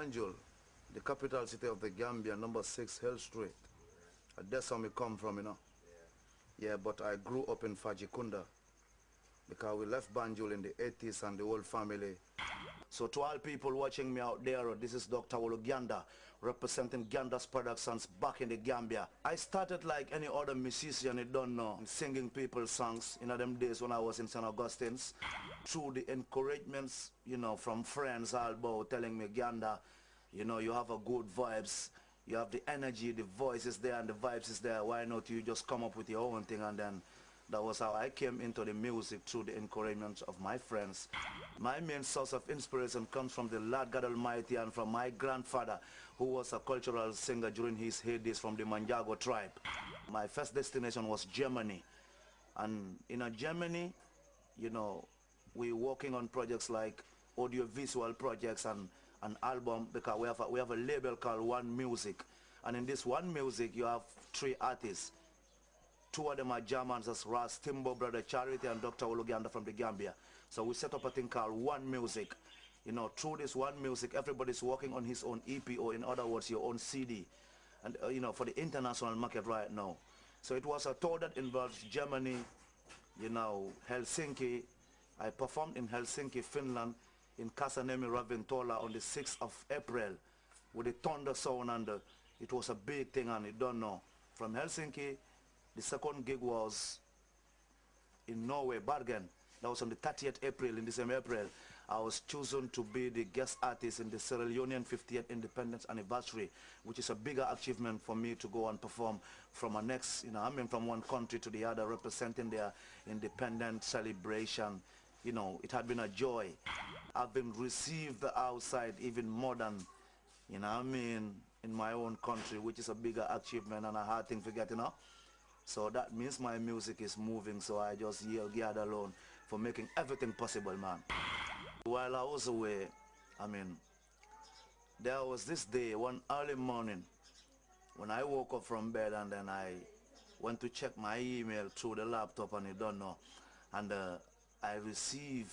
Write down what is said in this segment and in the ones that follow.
Banjul, the capital city of the Gambia, number 6 Hill Street. That's where we come from. Yeah, but I grew up in Fajikunda because we left Banjul in the 80s and the whole family. So to all people watching me out there, this is Dr. Ganda representing Ganda's Productions back in the Gambia. I started like any other musician, you don't know, singing people's songs in them days when I was in St. Augustine's. Through the encouragements, from friends all about telling me, Ganda, you have a good vibes, you have the energy, the voice is there and the vibes is there. Why not you just come up with your own thing? And then that was how I came into the music, through the encouragement of my friends. My main source of inspiration comes from the Lord God Almighty and from my grandfather, who was a cultural singer during his heydays from the Manjago tribe. My first destination was Germany. And in Germany, we're working on projects like audiovisual projects and an album, because we have a label called One Music. And in this One Music, you have 3 artists. 2 of them are Germans, that's Ras Timbo, Brother Charity, and Dr. Oluganda from the Gambia. So we set up a thing called One Music. Through this One Music, everybody's working on his own EP, or in other words, your own CD. And, for the international market right now. So it was a tour that involves Germany, Helsinki. I performed in Helsinki, Finland, in Kasaniemi Ravintola on the 6th of April with the thunder sound, and it was a big thing, and you don't know. From Helsinki, the second gig was in Norway, Bergen. That was on the 30th April, in the same April. I was chosen to be the guest artist in the Sierra Leonean 50th independence anniversary, which is a bigger achievement for me to go and perform from from one country to the other, representing their independent celebration. It had been a joy. I've been received outside even more than, in my own country, which is a bigger achievement and a hard thing to get, So that means my music is moving, so I just yell God alone for making everything possible, man. While I was away, there was this day, one early morning, when I woke up from bed, and then I went to check my email through the laptop, and you don't know, and I received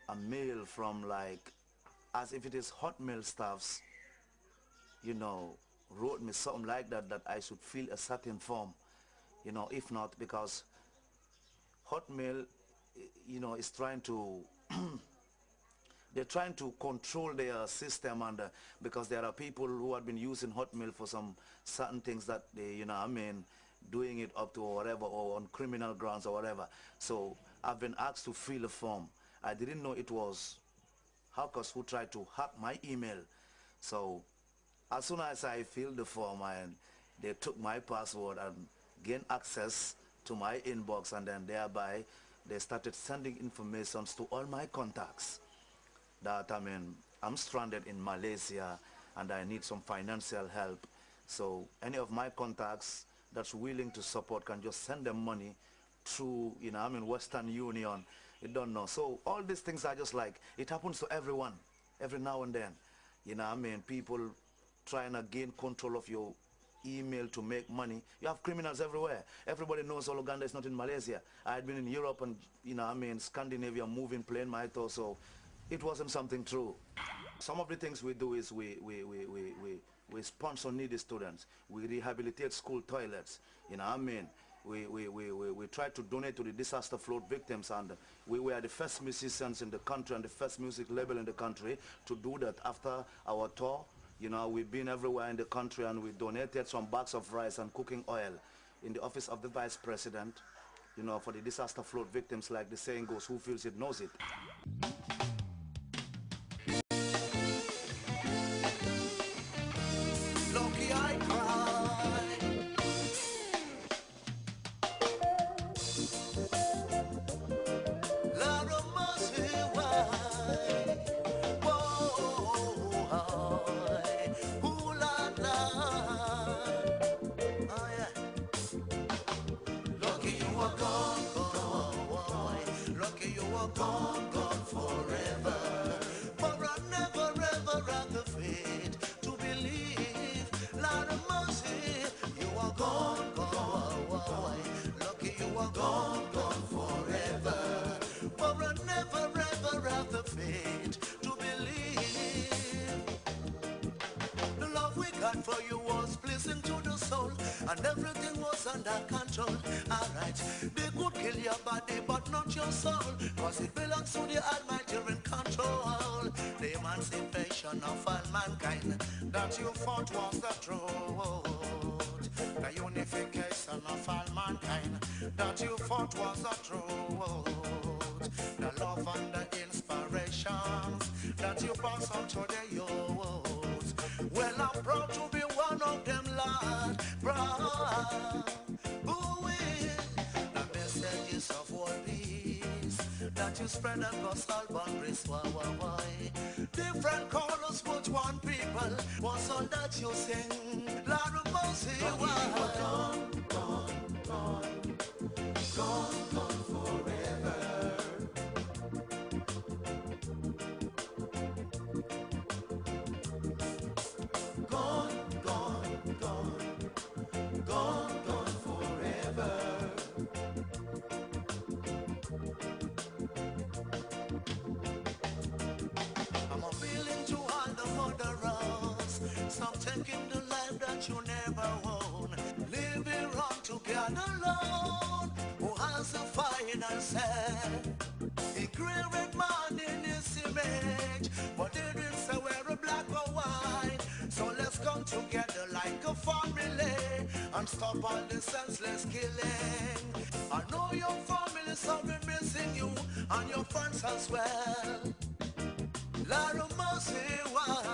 a mail from, like, as if it is Hotmail staffs, wrote me something like that I should fill a certain form, if not, because Hotmail, is trying to they're trying to control their system, and because there are people who have been using Hotmail for some certain things that they, doing it up to or whatever, or on criminal grounds or whatever. So I've been asked to fill a form. I didn't know it was hackers who tried to hack my email. So as soon as I filled the form, and they took my password and gained access to my inbox, and then thereby they started sending information to all my contacts that I'm stranded in Malaysia and I need some financial help. So any of my contacts that's willing to support can just send them money through, Western Union. You don't know. So all these things are just like, it happens to everyone, every now and then. People trying to gain control of your email to make money. You have criminals everywhere. Everybody knows Oluganda is not in Malaysia. I had been in Europe and, Scandinavia, moving, playing my tour, so it wasn't something true. Some of the things we do is we sponsor needy students. We rehabilitate school toilets. We try to donate to the disaster flood victims, and we were the first musicians in the country and the first music label in the country to do that. After our tour, we've been everywhere in the country, and we donated some bags of rice and cooking oil in the office of the vice president, for the disaster flood victims. Like the saying goes, who feels it knows it. Lucky I cry. Lord of mercy, why? Whoa, ooh la la. Oh yeah. Lucky you are gone, gone. Lucky you are gone, gone for got for you was pleasing to the soul, and everything was under control. Alright, they could kill your body, but not your soul, cause it belongs to the Almighty in control. The emancipation of all mankind that you fought was the truth. The unification of all mankind that you fought was the truth. The love and the inspirations that you pass on to the youth. Well, I'm proud to be one of them, Lord. Proud. Ooh, the messages of world peace that you spread across all boundaries. Why, why, why? Different colors, but one people was all that you sing. Lord of mercy, why? Gone, gone, gone, gone, gone forever. Gone, gone, gone, gone, gone forever. I'm appealing to all the murderers, some taking the life that you never own, living wrong together alone. Who has a final say? He created man in his image, but they didn't say we're a black or white. So let's come together like a family and stop all the senseless killing. I know your family sorry missing you and your friends as well. Lord of mercy, why?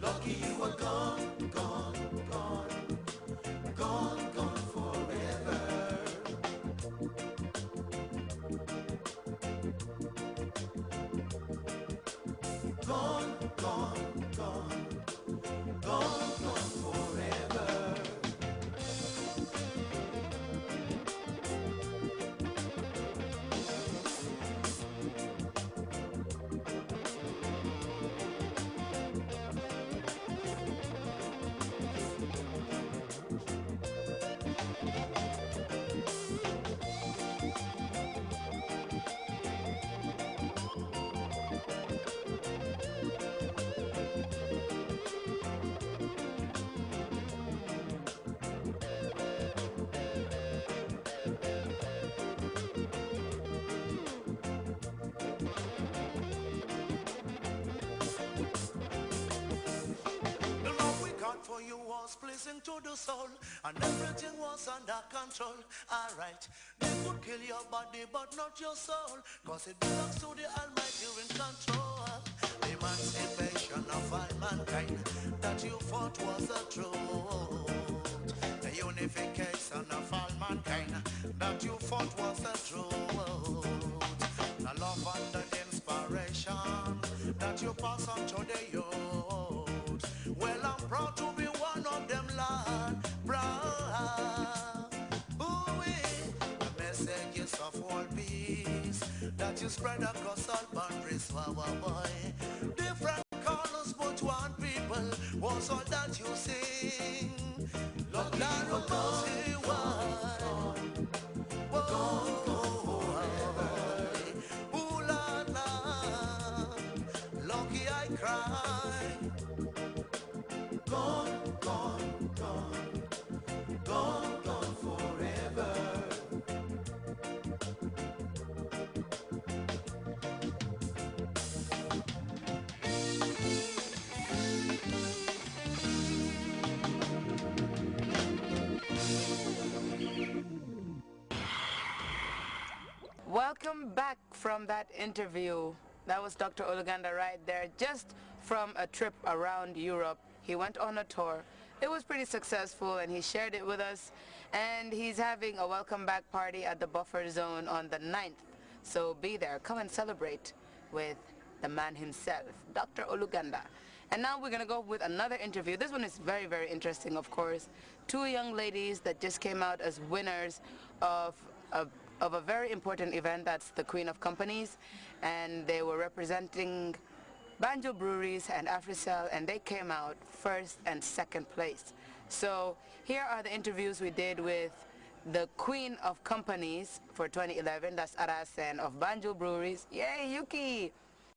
Lucky you were gone, gone, gone, gone, gone forever. Gone, gone, gone, gone, gone forever. For you was pleasing to the soul, and everything was under control. Alright, they could kill your body but not your soul, cause it belongs to the Almighty in control. The emancipation of all mankind that you fought was the truth. The unification of all mankind that you fought was the truth. The love and the inspiration that you pass on to the youth. Well, I'm proud to be one of them, Lord. Proud. Ooh-wee. The messages of world peace that you spread across all boundaries. Wow, wow, boy. Different colors, but one people was all that you sing. Lord, Lord, mercy, why? Ooh, la, la. Lucky I cry. Gone, gone, gone, gone, gone forever. Welcome back from that interview. That was Dr. Oluganda right there, just from a trip around Europe. He went on a tour. It was pretty successful, and he shared it with us. And he's having a welcome back party at the buffer zone on the 9th. So be there. Come and celebrate with the man himself, Dr. Oluganda. And now we're going to go with another interview. This one is very, very interesting, of course. Two young ladies that just came out as winners of a very important event. That's the Queen of Companies. And they were representing Banjo Breweries and Africell, and they came out first and second place. So here are the interviews we did with the Queen of Companies for 2011. That's Arasen of Banjo Breweries. Yay, Yuki!